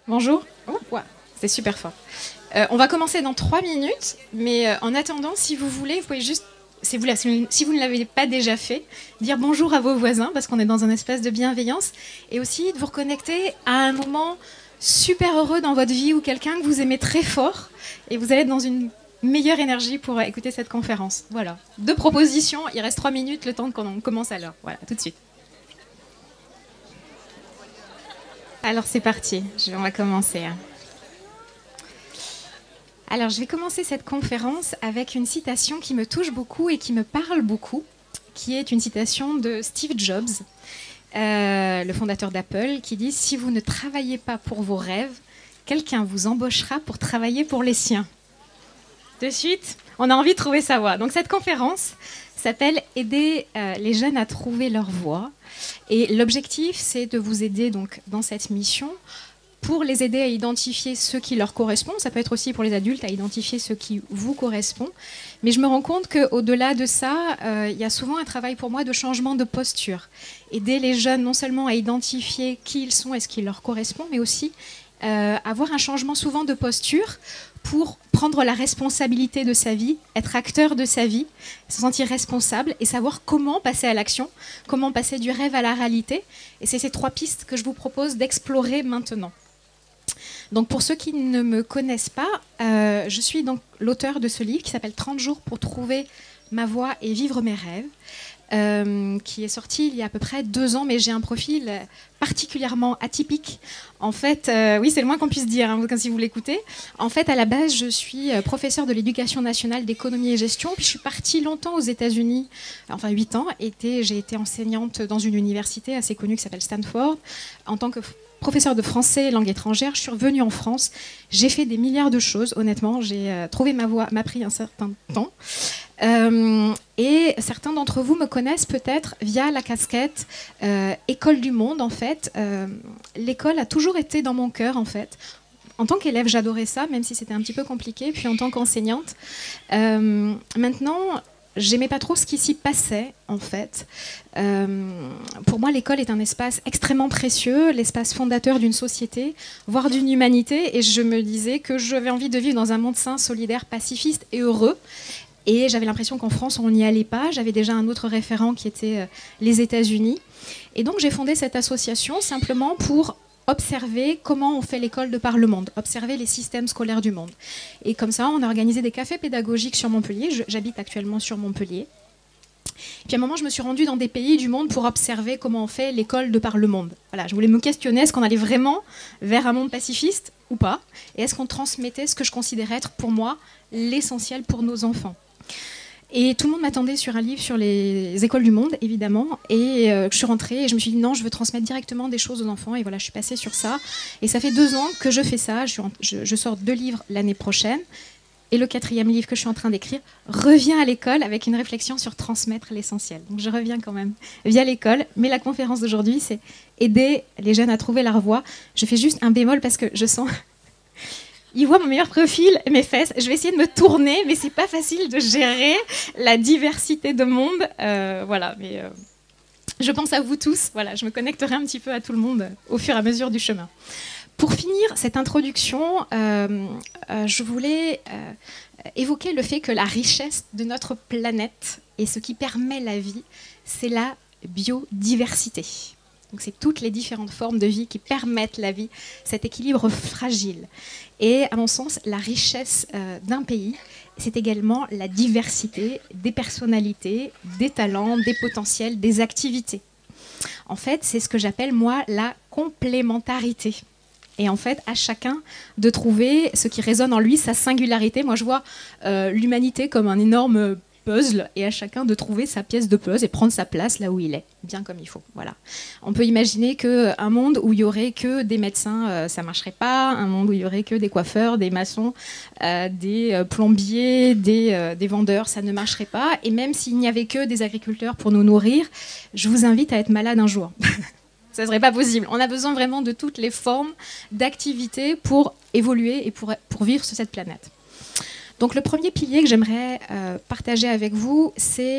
Bonjour. Oh, ouais, c'est super fort. On va commencer dans 3 minutes, mais en attendant, si vous voulez, vous pouvez juste, si vous ne l'avez pas déjà fait, dire bonjour à vos voisins, parce qu'on est dans un espace de bienveillance, et aussi de vous reconnecter à un moment super heureux dans votre vie ou quelqu'un que vous aimez très fort, et vous allez être dans une meilleure énergie pour écouter cette conférence. Voilà. 2 propositions, il reste 3 minutes, le temps qu'on commence à l'heure. Voilà, tout de suite. Alors c'est parti, on va commencer. Alors je vais commencer cette conférence avec une citation qui me touche beaucoup et qui me parle beaucoup, qui est une citation de Steve Jobs, le fondateur d'Apple, qui dit « Si vous ne travaillez pas pour vos rêves, quelqu'un vous embauchera pour travailler pour les siens. » De suite, on a envie de trouver sa voie. Donc cette conférence s'appelle « Aider les jeunes à trouver leur voie ». Et l'objectif, c'est de vous aider donc, dans cette mission pour les aider à identifier ce qui leur correspond. Ça peut être aussi pour les adultes à identifier ce qui vous correspond. Mais je me rends compte qu'au-delà de ça, il y a souvent un travail pour moi de changement de posture. Aider les jeunes non seulement à identifier qui ils sont et ce qui leur correspond, mais aussi avoir un changement souvent de posture pour prendre la responsabilité de sa vie, être acteur de sa vie, se sentir responsable et savoir comment passer à l'action, comment passer du rêve à la réalité. Et c'est ces 3 pistes que je vous propose d'explorer maintenant. Donc pour ceux qui ne me connaissent pas, je suis donc l'auteur de ce livre qui s'appelle 30 jours pour trouver ma voie et vivre mes rêves, qui est sorti il y a à peu près 2 ans, mais j'ai un profil particulièrement atypique. En fait, oui, c'est le moins qu'on puisse dire, hein, si vous l'écoutez. En fait, à la base, je suis professeure de l'éducation nationale d'économie et gestion, puis je suis partie longtemps aux États-Unis, enfin 8 ans, j'ai été enseignante dans une université assez connue qui s'appelle Stanford, en tant que professeure de français et langue étrangère. Je suis revenue en France, j'ai fait des milliards de choses, honnêtement, j'ai trouvé ma voie, m'a pris un certain temps. Et certains d'entre vous me connaissent peut-être via la casquette École du Monde, en fait. L'école a toujours été dans mon cœur, en fait. En tant qu'élève, j'adorais ça, même si c'était un petit peu compliqué. Puis en tant qu'enseignante, maintenant, j'aimais pas trop ce qui s'y passait, en fait. Pour moi, l'école est un espace extrêmement précieux, l'espace fondateur d'une société, voire d'une humanité. Et je me disais que j'avais envie de vivre dans un monde sain, solidaire, pacifiste et heureux. Et j'avais l'impression qu'en France, on n'y allait pas. J'avais déjà un autre référent qui était les États-Unis. Et donc, j'ai fondé cette association simplement pour observer comment on fait l'école de par le monde, observer les systèmes scolaires du monde. Et comme ça, on a organisé des cafés pédagogiques sur Montpellier. J'habite actuellement sur Montpellier. Puis à un moment, je me suis rendue dans des pays du monde pour observer comment on fait l'école de par le monde. Voilà, je voulais me questionner, est-ce qu'on allait vraiment vers un monde pacifiste ou pas? Et est-ce qu'on transmettait ce que je considérais être pour moi l'essentiel pour nos enfants? Et tout le monde m'attendait sur un livre sur les écoles du monde, évidemment. Et je suis rentrée et je me suis dit non, je veux transmettre directement des choses aux enfants. Et voilà, je suis passée sur ça. Et ça fait 2 ans que je fais ça. Je sors 2 livres l'année prochaine. Et le 4e livre que je suis en train d'écrire revient à l'école avec une réflexion sur transmettre l'essentiel. Donc je reviens quand même via l'école. Mais la conférence d'aujourd'hui, c'est aider les jeunes à trouver leur voie. Je fais juste un bémol parce que je sens... Il voit mon meilleur profil, mes fesses. Je vais essayer de me tourner, mais c'est pas facile de gérer la diversité de monde. Voilà, mais je pense à vous tous. Voilà, je me connecterai un petit peu à tout le monde au fur et à mesure du chemin. Pour finir cette introduction, je voulais évoquer le fait que la richesse de notre planète et ce qui permet la vie, c'est la biodiversité. Donc c'est toutes les différentes formes de vie qui permettent la vie, cet équilibre fragile. Et à mon sens, la richesse d'un pays, c'est également la diversité des personnalités, des talents, des potentiels, des activités. En fait, c'est ce que j'appelle, moi, la complémentarité. Et en fait, à chacun de trouver ce qui résonne en lui, sa singularité. Moi, je vois l'humanité comme un énorme puzzle et à chacun de trouver sa pièce de puzzle et prendre sa place là où il est, bien comme il faut. Voilà. On peut imaginer qu'un monde où il y aurait que des médecins, ça marcherait pas. Un monde où il y aurait que des coiffeurs, des maçons, des plombiers, des vendeurs, ça ne marcherait pas. Et même s'il n'y avait que des agriculteurs pour nous nourrir, je vous invite à être malade un jour. Ça ne serait pas possible. On a besoin vraiment de toutes les formes d'activité pour évoluer et pour vivre sur cette planète. Donc le premier pilier que j'aimerais partager avec vous, c'est